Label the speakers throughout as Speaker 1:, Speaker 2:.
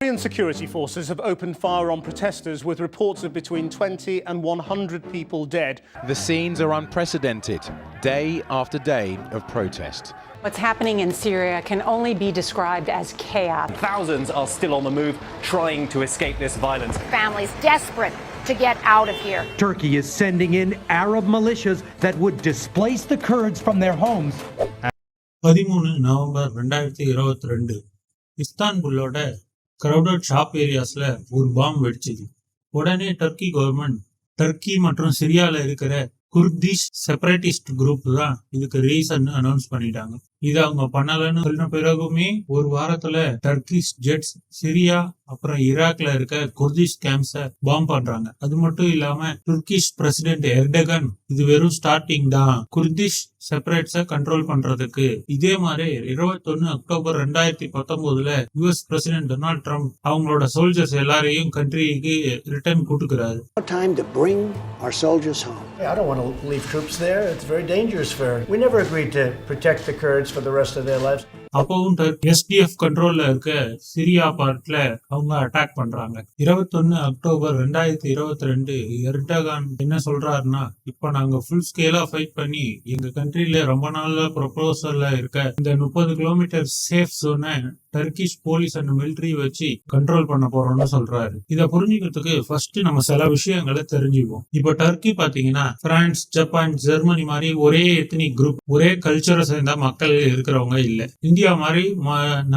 Speaker 1: Syrian security forces have opened fire on protesters with reports of between 20 and 100 people dead.
Speaker 2: The scenes are unprecedented, day after day of protest.
Speaker 3: What's happening in Syria can only be described as chaos.
Speaker 4: Thousands are still on the move, trying to escape this violence.
Speaker 5: Families desperate to get out of here.
Speaker 6: Turkey is sending in Arab militias that would displace the Kurds from their homes.
Speaker 7: 13 November 2022 இஸ்தான்புல்லோட crowded shop ஏரியாஸ்ல ஒரு பாம்பு வெடிச்சது. உடனே Turkey government Turkey மற்றும் சிரியால இருக்கிற Kurdish separatist group தான் இதுக்கு reason announce பண்ணிட்டாங்க. இது அவங்க பண்ணலன்னு சொன்ன பிறகுமே ஒரு வாரத்துல டர்க்கிஷ் ஜெட்ஸ் சிரியா அப்புறம் ஈராக்ல இருக்க குர்திஷ் கேம்ப்ஸ பாம்பு பண்றாங்க. அது மட்டும் இல்லாம துர்கிஷ் பிரசிடென்ட் எர்டகன் இது வெறும் ஸ்டார்டிங் தான் குர்திஷ் செப்பரேட்ஸ கண்ட்ரோல் பண்றதுக்கு. இதே மாதிரி 21 October 2019 US president Donald Trump அவங்களோட சோல்ஜர்ஸ் எல்லாரையும் கண்ட்ரிக்கு return கூட்டுக்கிறாரு.
Speaker 8: I don't want to leave troops there. It's very dangerous for. We never agreed to protect the Kurds for the rest of their lives.
Speaker 7: அப்பவும் SDF கண்ட்ரோல்ல இருக்க Syria பார்ட்ல அவங்க attack பண்றாங்க. 21 October 2022 எர்டகான் என்ன சொல்றாருன்னா, இப்ப நாங்க ஃபுல் ஸ்கேலா ஃபைட் பண்ணி எங்க கண்ட்ரில ரொம்ப நாளா ப்ரொபோசல்ல இருக்க இந்த 30 கிலோமீட்டர் சேஃப் ஜோனை டர்க்கிஷ் போலீஸ் அண்ட் மிலிட்டரி வச்சு கண்ட்ரோல் பண்ண போறோம்னு சொல்றாரு. இத புரிஞ்சுக்கிறதுக்கு ஃபர்ஸ்ட் நம்ம சில விஷயங்களை தெரிஞ்சுக்குவோம். இப்ப டர்க்கி பாத்தீங்கன்னா பிரான்ஸ், ஜப்பான், ஜெர்மனி மாதிரி ஒரே எத்னிக் குரூப், ஒரே கல்ச்சரை சேர்ந்த மக்கள் இருக்கிறவங்க இல்ல. இந்தியா மாதிரி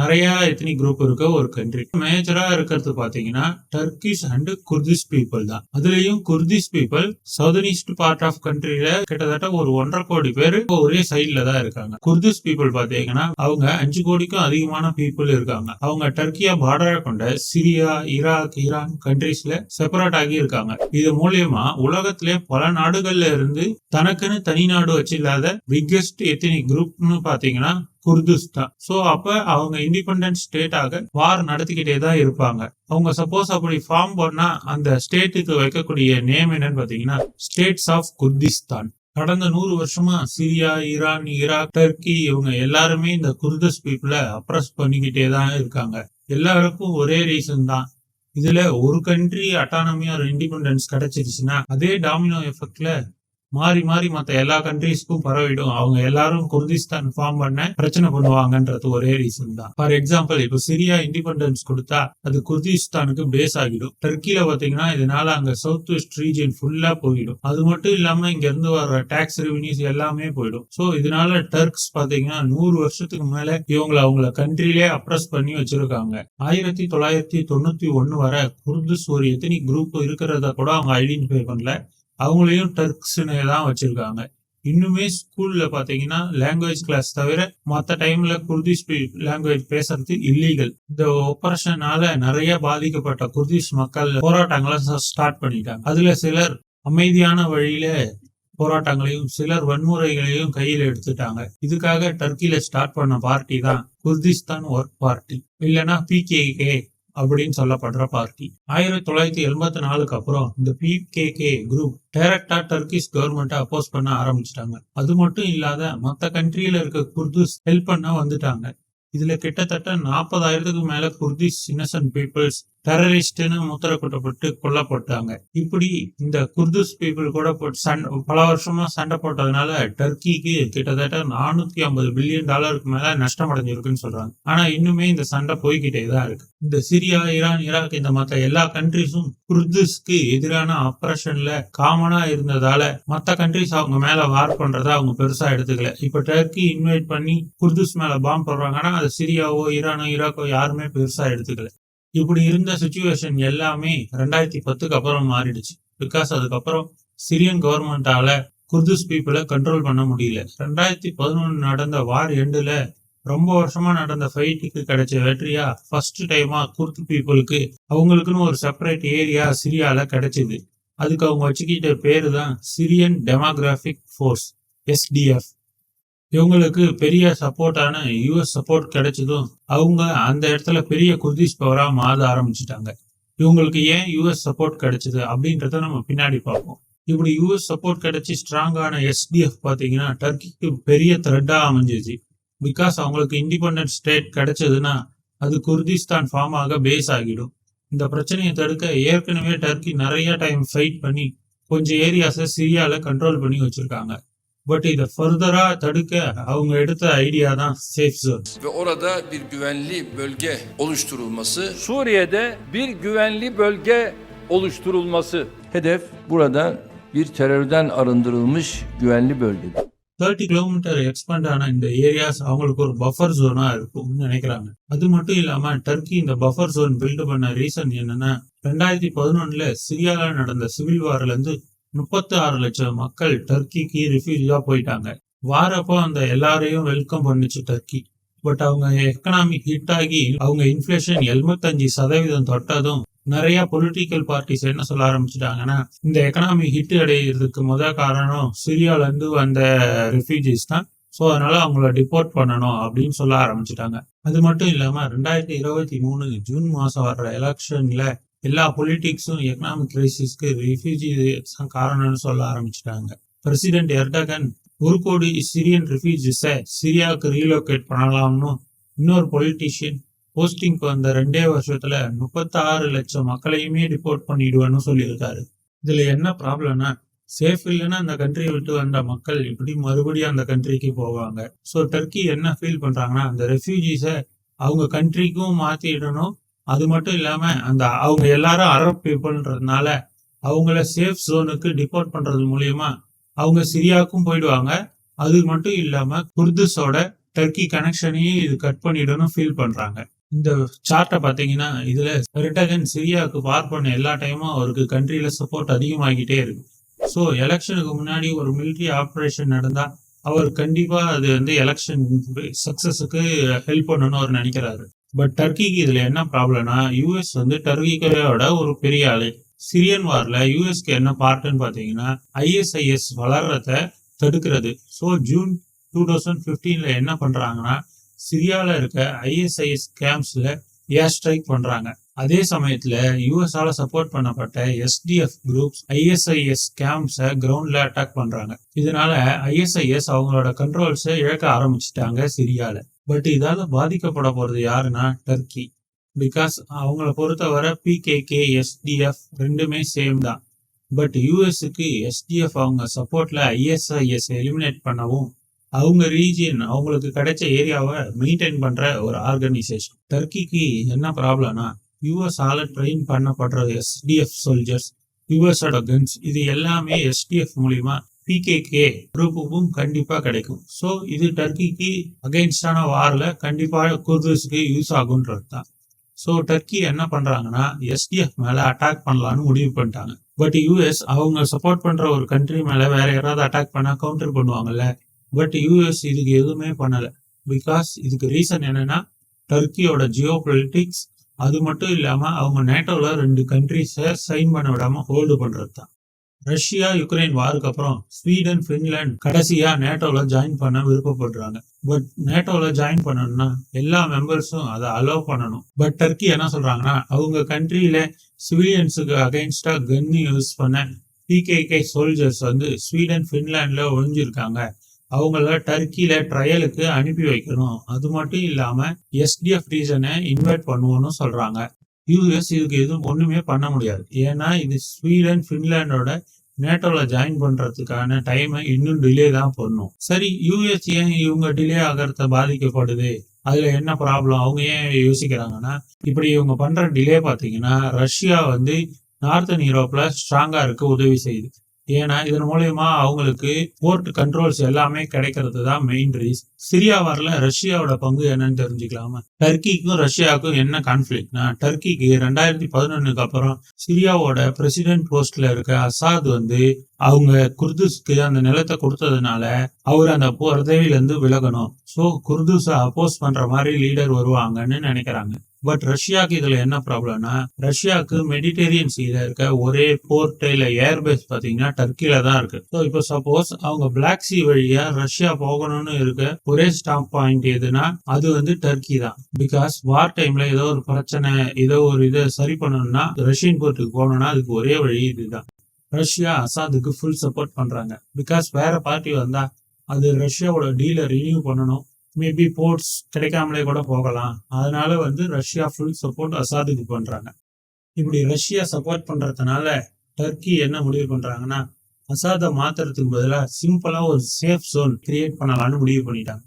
Speaker 7: நிறைய எத்னிக் குரூப் இருக்க ஒரு கண்ட்ரி. மேஜரா இருக்கிறது பாத்தீங்கன்னா டர்க்கிஷ் அண்ட் குர்திஷ் பீப்புள் தான். அதுலயும் Kurdish people southern east part of கண்ட்ரில கிட்டத்தட்ட ஒரு 1.5 கோடி பேர் ஒரே சைட்ல தான் இருக்காங்க. குர்திஷ் பீப்புள் பாத்தீங்கன்னா அவங்க 5 கோடிக்கும் அதிகமான பீப்புள் இருக்காங்க. அவங்க டர்க்கியா பார்டரா கொண்ட சிரியா, ஈராக், ஈரான் கண்ட்ரீஸ்ல செப்பரேட் ஆகி இருக்காங்க. இது மூலியமா உலகத்திலே பல நாடுகள்ல இருந்து தனக்குன்னு தனி நாடு வச்சில்லாத பிக்கெஸ்ட் எத்னிக் குரூப்னு பாத்தீங்கன்னா குர்திஸ்தான். சோ அப்ப அவங்க இண்டிபெண்டன்ட் ஸ்டேட்டாக வார் நடத்திக்கிட்டே தான் இருப்பாங்க. அவங்க சப்போஸ் அப்படி ஃபார்ம் பண்ணா அந்த ஸ்டேட்டுக்கு வைக்கக்கூடிய நேம் என்னன்னு பாத்தீங்கன்னா ஸ்டேட்ஸ் ஆஃப் குர்திஸ்தான். கடந்த 100 வருஷமா சிரியா, ஈரான், ஈராக், டர்க்கி இவங்க எல்லாருமே இந்த குர்திஷ் பீப்புளை அப்ரஸ் பண்ணிக்கிட்டே தான் இருக்காங்க. எல்லாருக்கும் ஒரே ரீசன் தான். இதுல ஒரு கண்ட்ரி அட்டானமியா ஒரு இண்டிபெண்டன்ஸ் கிடைச்சிருச்சுன்னா அதே டாமினோ எஃபெக்ட்ல மாறி மாறி மத்த எல்லா கண்ட்ரீஸ்க்கும் பரவிடும். அவங்க எல்லாரும் குர்திஸ்தான் ஃபார்ம் பண்ண பிரச்சனை பண்ணுவாங்கன்றது ஒரே ரீசன் தான். ஃபார் எக்ஸாம்பிள், இப்ப சிரியா இண்டிபெண்டன்ஸ் கொடுத்தா அது குர்திஸ்தானுக்கு பேஸ் ஆகிடும். டர்க்கில பாத்தீங்கன்னா இதனால அங்க சவுத் வெஸ்ட் ரீஜன் ஃபுல்லா போயிடும். அது மட்டும் இல்லாம இங்க இருந்து வர டாக்ஸ் ரெவன்யூஸ் எல்லாமே போயிடும். சோ இதனால டர்க்ஸ் பாத்தீங்கன்னா 100 வருஷத்துக்கு மேல அவங்கள கண்ட்ரிலே அப்ரஸ் பண்ணி வச்சிருக்காங்க. 1991 வரை குர்திஸ் ஒரு எத்தனிக் குரூப் இருக்கிறத கூட அவங்க ஐடென்டிஃபை பண்ணல. அவங்களையும் டர்க்ஸ்னே தான் வச்சிருக்காங்க. இன்னுமே ஸ்கூல்ல பாத்தீங்கன்னா லாங்குவேஜ் கிளாஸ் தவிர மற்ற டைம்ல குர்திஷ் லாங்குவேஜ் பேசுறது இல்லீகல். இந்த ஆபரேஷனால நிறைய பாதிக்கப்பட்ட குர்திஷ் மக்கள் போராட்டங்களை ஸ்டார்ட் பண்ணிட்டாங்க. அதுல சிலர் அமைதியான வழியில போராட்டங்களையும் சிலர் வன்முறைகளையும் கையில் எடுத்துட்டாங்க. இதுக்காக டர்க்கில ஸ்டார்ட் பண்ண பார்ட்டி தான் குர்திஸ்தான் ஒர்க் பார்ட்டி, இல்லைன்னா பிகேகே அப்படின்னு சொல்லப்படுற பார்ட்டி. 1984 அப்புறம் இந்த பிகேகே குரூப் டைரக்டா டர்க்கிஷ் கவர்மெண்ட் அப்போஸ் பண்ண ஆரம்பிச்சிட்டாங்க. அது மட்டும் இல்லாத மத்த கண்ட்ரியில இருக்க குர்திஸ் ஹெல்ப் பண்ண வந்துட்டாங்க. இதுல கிட்டத்தட்ட 40,000க்கு மேல குர்திஷ் இன்னசென்ட் பீப்புள்ஸ் டெரரிஸ்ட்னு முத்திர குட்டப்பட்டு கொல்லப்பட்டாங்க. இப்படி இந்த குர்திஷ் பீப்புள் கூட பல வருஷமா சண்டை போட்டதுனால டர்க்கிக்கு கிட்டத்தட்ட $450 பில்லியன் மேல நஷ்டம் அடைஞ்சிருக்குன்னு சொல்றாங்க. ஆனா இன்னுமே இந்த சண்டை போய்கிட்டே தான் இருக்கு. இந்த சிரியா, ஈரான், ஈராக் இந்த மத்த எல்லா கண்ட்ரிஸும் குர்திஷ்க்கு எதிரான ஆபரேஷன்ல காமனா இருந்ததால மத்த கண்ட்ரிஸ் அவங்க மேல வார் பண்றதா அவங்க பெருசா எடுத்துக்கல. இப்ப டர்க்கி இன்வைட் பண்ணி குர்திஷ் மேல பாம்பு போடுறாங்கன்னா அது சிரியாவோ, ஈரானோ, ஈராக்கோ யாருமே பெருசா எடுத்துக்கல. இப்படி இருந்த சிச்சுவேஷன் எல்லாமே 2010க்கு அப்புறம் மாறிடுச்சு. பிகாஸ் அதுக்கப்புறம் சிரியன் கவர்மெண்டால குர்திஷ் பீப்புளை கண்ட்ரோல் பண்ண முடியல. 2011 நடந்த வார் எண்டுல ரொம்ப வருஷமா நடந்த ஃபைட்டுக்கு கிடைச்ச வெற்றியா ஃபர்ஸ்ட் டைமா குர்து பீப்புளுக்கு அவங்களுக்குன்னு ஒரு செப்பரேட் ஏரியா சிரியால கிடைச்சது. அதுக்கு அவங்க வச்சுக்கிட்ட பேரு தான் சிரியன் டெமோகிராபிக் ஃபோர்ஸ், SDF. இவங்களுக்கு பெரிய சப்போர்ட்டான யூஎஸ் சப்போர்ட் கிடைச்சதும் அவங்க அந்த இடத்துல பெரிய குர்திஷ் பவரா மாற ஆரம்பிச்சுட்டாங்க. இவங்களுக்கு ஏன் யூஎஸ் சப்போர்ட் கிடைச்சது அப்படின்றத நம்ம பின்னாடி பார்ப்போம். இப்படி யூஎஸ் சப்போர்ட் கிடைச்சி ஸ்ட்ராங்கான SDF பாத்தீங்கன்னா டர்க்கிக்கு பெரிய த்ரெட்டா அமைஞ்சிச்சு. பிகாஸ் அவங்களுக்கு இண்டிபெண்டன்ட் ஸ்டேட் கிடைச்சதுன்னா அது குர்திஸ்தான் ஃபார்ம் ஆக பேஸ் ஆகிடும். இந்த பிரச்சனையை தடுக்க ஏற்கனவே டர்க்கி நிறைய டைம் ஃபைட் பண்ணி கொஞ்சம் ஏரியாஸை சிரியால கண்ட்ரோல் பண்ணி வச்சிருக்காங்க. பட் இதை ஃபர்தரா தடுக்க அவங்க எடுத்த ஐடியா தான் safe zone.
Speaker 9: Ve orada bir güvenli bölge oluşturulması.
Speaker 10: Suriye'de bir güvenli bölge oluşturulması.
Speaker 11: Hedef burada bir terörden arındırılmış güvenli bölge.
Speaker 7: 30 kilometre expand ஆன இந்த ஏரியாஸ் அவங்களுக்கு ஒரு பஃபர் ஜோனா இருக்கும்னு நினைக்கிறாங்க. அது மட்டும் இல்லாம டர்க்கி இந்த பஃபர் ஜோன் பில்ட் பண்ண ரீசன் என்னன்னா 2011 சிரியால நடந்த சிவில் வார்ல இருந்து 36 லட்சம் மக்கள் டர்க்கிக்கு ரிஃப்யூஜியா போயிட்டாங்க. வாரப்போ அந்த எல்லாரையும் வெல்கம் பண்ணிச்சு டர்க்கி. பட் அவங்க எக்கனாமிக் ஹிட் ஆகி அவங்க இன்ஃபிளேஷன் 75% தொட்டதும் நிறைய பொலிட்டிக்கல் பார்ட்டிஸ் என்ன சொல்ல ஆரம்பிச்சுட்டாங்கன்னா இந்த எக்கனாமிக் ஹிட் அடைகிறதுக்கு முதல் காரணம் சிரியால இருந்து வந்த ரெஃப்யூஜிஸ் தான். ஸோ அதனால அவங்கள டிபோர்ட் பண்ணணும் அப்படின்னு சொல்ல ஆரம்பிச்சுட்டாங்க. அது மட்டும் இல்லாம 2023 ஜூன் மாசம் வர்ற எலெக்ஷன்ல எல்லா பொலிட்டிக்ஸும் எக்கனாமிக் கிரைசிஸ்க்கு ரெஃப்யூஜி காரணம்னு சொல்ல ஆரம்பிச்சுட்டாங்க. பிரசிடென்ட் எர்டகன் 1 கோடி சிரியன் ரெஃப்யூஜிஸை சிரியாவுக்கு ரீலோகேட் பண்ணலாம்னு இன்னொரு பொலிட்டிஷியன் போஸ்டிங்க்கு வந்த 2 வருஷத்துல 36 லட்சம் மக்களையுமே டிபோர்ட் பண்ணிடுவேன்னு சொல்லியிருக்காரு. இதுல என்ன ப்ராப்ளம்னா சேஃப் இல்லைன்னா அந்த கண்ட்ரியை விட்டு வந்த மக்கள் இப்படி மறுபடியும் அந்த கண்ட்ரிக்கு போவாங்க. ஸோ டர்க்கி என்ன ஃபீல் பண்றாங்கன்னா அந்த ரெஃப்யூஜிஸை அவங்க கண்ட்ரிக்கும் மாத்திடணும். அது மட்டும் இல்லாம அந்த அவங்க எல்லாரும் அரப் பீப்புள்ன்றதுனால அவங்கள சேஃப் ஜோனுக்கு டிபோர்ட் பண்றது மூலியமா அவங்க சிரியாவுக்கும் போயிடுவாங்க. அது மட்டும் இல்லாம குர்துஸோட டர்க்கி கனெக்ஷனையும் இது கட் பண்ணிடணும் ஃபீல் பண்றாங்க. இந்த சார்ட்டை பாத்தீங்கன்னா இதுல எர்டகன் சிரியாவுக்கு வார் பண்ண எல்லா டைமும் அவருக்கு கண்ட்ரியில சப்போர்ட் அதிகமாகிட்டே இருக்கு. ஸோ எலெக்ஷனுக்கு முன்னாடி ஒரு மிலிட்ரி ஆப்ரேஷன் நடந்தா அவர் கண்டிப்பா அது வந்து எலெக்ஷன் சக்சஸுக்கு ஹெல்ப் பண்ணணும்னு அவர் நினைக்கிறாரு. பட் டர்க்கிக்கு இதுல என்ன ப்ராப்ளம்னா யூஎஸ் வந்து டர்க்கியோட ஒரு பெரிய ஆளு. சிரியன் வார்ல யூஎஸ்க்கு என்ன பார்ட்டுன்னு பாத்தீங்கன்னா ISIS வளர்றத தடுக்கிறது. ஸோ ஜூன் 2015 என்ன பண்றாங்கன்னா சிரியால இருக்க ISIS கேம்ப்ஸ்ல ஏர் ஸ்ட்ரைக் பண்றாங்க. அதே சமயத்துல யூஎஸ்ஆல சப்போர்ட் பண்ணப்பட்ட SDF குரூப்ஸ் ISIS கேம்ப்ஸை கிரவுண்ட்ல அட்டாக் பண்றாங்க. இதனால ISIS அவங்களோட கண்ட்ரோல்ஸை இழக்க ஆரம்பிச்சுட்டாங்க சிரியால. பட் இதால பாதிக்கப்பட போறது யாருன்னா டர்க்கி. பிகாஸ் அவங்கள பொறுத்தவரை PKK SDF ரெண்டுமே சேம் தான். பட் யூஎஸ்க்கு SDF அவங்க சப்போர்ட்ல ISIS எலிமினேட் பண்ணவும் அவங்க ரீஜியன் அவங்களுக்கு கிடைச்ச ஏரியாவை மெயின்டைன் பண்ற ஒரு ஆர்கனைசேஷன். டர்க்கிக்கு என்ன ப்ராப்ளம்னா யூஎஸ்ஆல ட்ரெயின் பண்ணப்படுற SDF சோல்ஜர்ஸ், யூஎஸோட கன்ஸ், இது எல்லாமே SDF மூலியமா PKK குரூப்புக்கும் கண்டிப்பா கிடைக்கும். ஸோ இது டர்க்கிக்கு அகைன்ஸ்டான வார்ல கண்டிப்பா குர்துஸ்க்கு யூஸ் ஆகுன்றது தான். ஸோ டர்க்கி என்ன பண்றாங்கன்னா SDF மேல அட்டாக் பண்ணலான்னு முடிவு பண்ணிட்டாங்க. பட் யூஎஸ் அவங்க சப்போர்ட் பண்ற ஒரு கண்ட்ரி மேல வேற யாராவது அட்டாக் பண்ணா கவுண்டர் பண்ணுவாங்கல்ல. பட் யூஎஸ் இதுக்கு எதுவுமே பண்ணல. பிகாஸ் இதுக்கு ரீசன் என்னன்னா டர்க்கியோட ஜியோ பொலிட்டிக்ஸ். அது மட்டும் இல்லாம அவங்க நேட்டோல 2 கண்ட்ரிஸை சைன் பண்ண விடாம ஹோல்டு பண்றது தான். ரஷ்யா யுக்ரைன் வாருக்கு அப்புறம் ஸ்வீடன் பின்லாந்து கடைசியா நேட்டோல ஜாயின் பண்ண விருப்பப்படுறாங்க. பட் நேட்டோல ஜாயின் பண்ணணும்னா எல்லா மெம்பர்ஸும் அதை அலோவ் பண்ணணும். பட் டர்க்கி என்ன சொல்றாங்கன்னா அவங்க கண்ட்ரியில சிவிலியன்ஸுக்கு அகைன்ஸ்டா கன் யூஸ் பண்ண PKK சோல்ஜர்ஸ் வந்து ஸ்வீடன் பின்லாந்துல ஒழிஞ்சிருக்காங்க. அவங்கள டர்க்கியில ட்ரையலுக்கு அனுப்பி வைக்கணும். அது மட்டும் இல்லாம SDF ரீஜனை இன்வைட் பண்ணுவோம்னு சொல்றாங்க. யூஎஸ் இதுக்கு எதுவும் ஒண்ணுமே பண்ண முடியாது. ஏன்னா இது ஸ்வீடன் பின்லாண்டோட நேட்டோல ஜாயின் பண்றதுக்கான டைமை இன்னும் டிலே தான் பண்ணும். சரி, யூஎஸ் ஏன் இவங்க டிலே ஆகிறத பாதிக்கப்படுது, அதுல என்ன ப்ராப்ளம், அவங்க ஏன் யோசிக்கிறாங்கன்னா இப்படி இவங்க பண்ற டிலே பாத்தீங்கன்னா ரஷ்யா வந்து நார்த்தன் யூரோப்ல ஸ்ட்ராங்கா இருக்க உதவி செய்யுது. ஏன்னா இதன் மூலயமா அவங்களுக்கு போர்ட் கண்ட்ரோல்ஸ் எல்லாமே கிடைக்கிறது தான் மெயின் ரீசன். சிரியா வார்ல ரஷ்யாவோட பங்கு என்னன்னு தெரிஞ்சுக்கலாமா? டர்க்கிக்கும் ரஷ்யாவுக்கும் என்ன கான்ஃபிளிக்ட்னா டர்க்கிக்கு 2011 அப்புறம் சிரியாவோட பிரசிடென்ட் போஸ்ட்ல இருக்க அசாத் வந்து அவங்க குர்துஸ்க்கு அந்த நிலத்தை கொடுத்ததுனால அவர் அந்த பதவியில இருந்து விலகணும். ஸோ குர்துஸை அப்போஸ் பண்ற மாதிரி லீடர் வருவாங்கன்னு நினைக்கிறாங்க. பட் ரஷ்யாவுக்கு இதுல என்ன ப்ராப்ளம்னா ரஷ்யாவுக்கு மெடிடேரியன் சீல இருக்க ஒரே போர்ட் இல்ல ஏர்பேஸ் பாத்தீங்கன்னா டர்க்கில தான் இருக்கு. ஸோ இப்போ சப்போஸ் அவங்க பிளாக் சி வழியா ரஷ்யா போகணும்னு இருக்க ஒரே ஸ்டாப் பாயிண்ட் எதுனா அது வந்து டர்க்கி தான். பிகாஸ் வார் டைம்ல ஏதோ ஒரு பிரச்சனை, ஏதோ ஒரு இதை சரி பண்ணணும்னா ரஷ்யன் போர்ட்டுக்கு போகணும்னா அதுக்கு ஒரே வழி இதுதான். ரஷ்யா அசாதுக்கு ஃபுல் சப்போர்ட் பண்றாங்க. பிகாஸ் வேற பார்ட்டி வந்தா அது ரஷ்யாவோட டீலை ரினியூ பண்ணணும். மேபி போர்ட்ஸ் கிடைக்காமலே கூட போகலாம். அதனால ரஷ்யா ஃபுல் சப்போர்ட் அசாதுக்கு பண்றாங்க. இப்படி ரஷ்யா சப்போர்ட் பண்றதுனால டர்க்கி என்ன முடிவு பண்றாங்கன்னா, அசாதை மாத்துறதுக்கு பதிலாக சிம்பிளா ஒரு சேஃப் ஜோன் கிரியேட் பண்ணலாம்னு முடிவு பண்ணிட்டாங்க.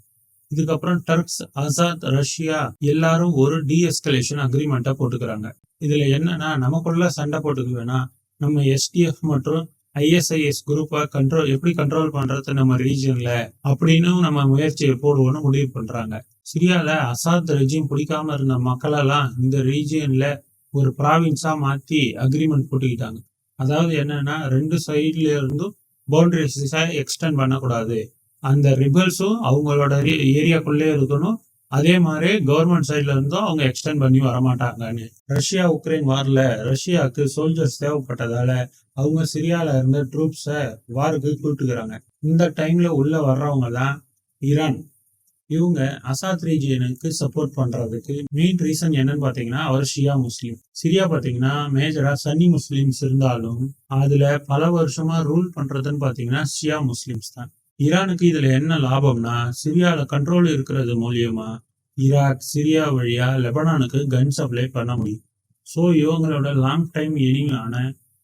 Speaker 7: இதுக்கப்புறம் டர்க்ஸ், அசாத், ரஷ்யா எல்லாரும் ஒரு டீஎஸ்கலேஷன் அக்ரிமெண்ட்டை போட்டுக்கிறாங்க. இதுல என்னன்னா, நமக்குள்ள சண்டை போட்டுக்க வேணாம், நம்ம SDF மற்றும் ISIS குரூப்பை எப்படி கண்ட்ரோல் பண்றது நம்ம ரீஜன்ல அப்படின்னு நம்ம முயற்சியை போடுவோம்னு முடிவு பண்றாங்க. சிரியால அசாத் ரெஜிம் பிடிக்காம இருந்த மக்களெல்லாம் இந்த ரீஜியன்ல ஒரு ப்ராவின்ஸா மாத்தி அக்ரிமெண்ட் போட்டுக்கிட்டாங்க. அதாவது என்னன்னா, 2 சைட்ல இருந்தும் பவுண்டரிஸை எக்ஸ்டெண்ட் பண்ணக்கூடாது, அந்த ரிபல்ஸும் அவங்களோட ஏரியாக்குள்ளே இருக்கணும், அதே மாதிரி கவர்மெண்ட் சைட்ல இருந்தும் அவங்க எக்ஸ்டெண்ட் பண்ணி வரமாட்டாங்கன்னு. ரஷ்யா உக்ரைன் வார்ல ரஷ்யாவுக்கு சோல்ஜர்ஸ் தேவைப்பட்டதால அவங்க சிரியால இருந்த ட்ரூப்ஸை வாருக்கு கூட்டுக்கிறாங்க. இந்த டைம்ல உள்ள வர்றவங்க தான் ஈரான். இவங்க அசாத் ரீஜியனுக்கு சப்போர்ட் பண்றதுக்கு மெயின் ரீசன் என்னன்னு பாத்தீங்கன்னா, அவர் ஷியா முஸ்லீம். சிரியா பாத்தீங்கன்னா மேஜரா சன்னி முஸ்லீம்ஸ் இருந்தாலும் அதுல பல வருஷமா ரூல் பண்றதுன்னு பாத்தீங்கன்னா ஷியா முஸ்லீம்ஸ் தான். ஈரானுக்கு இதுல என்ன லாபம்னா, சிரியால கண்ட்ரோல் இருக்கிறது மூலியமா ஈராக், சிரியா வழியா லெபனானுக்கு கன் சப்ளை பண்ண முடியும். ஸோ இவங்களோட லாங் டைம் எனிமியான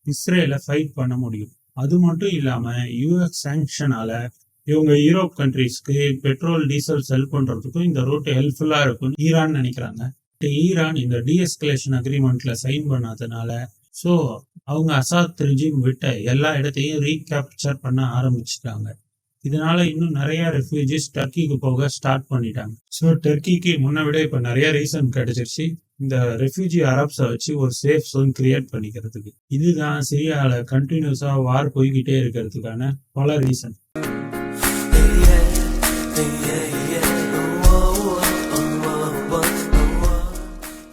Speaker 7: இஸ்ரேலை ஃபைட் பண்ண முடியும். அது மட்டும் இல்லாம US சாங்ஷனால இவங்க யூரோப் கண்ட்ரீஸ்க்கு பெட்ரோல், டீசல் செல் பண்றதுக்கும் இந்த ரூட் ஹெல்ப்ஃபுல்லா இருக்கும் ஈரான் நினைக்கிறாங்க. ஈரான் இந்த டீஎஸ்கலேஷன் அக்ரிமெண்ட்ல சைன் பண்ணாதனால ஸோ அவங்க அசாத் ரெஜிம் விட்ட எல்லா இடத்தையும் ரீகேப்சர் பண்ண ஆரம்பிச்சுட்டாங்க. இதனால இன்னும் நிறைய ரெஃப்யூஜிஸ் டர்க்கிக்கு போக ஸ்டார்ட் பண்ணிட்டாங்க. ஸோ டர்க்கிக்கு முன்ன விட இப்ப நிறைய ரீசன் கிடைச்சிருச்சு இந்த ரெஃப்யூஜி அரப்ஸை வச்சு ஒரு சேஃப் ஜோன் கிரியேட் பண்ணிக்கிறதுக்கு. இதுதான் சிரியால கண்டினியூஸா வார் போய்கிட்டே இருக்கிறதுக்கான பல ரீசன்.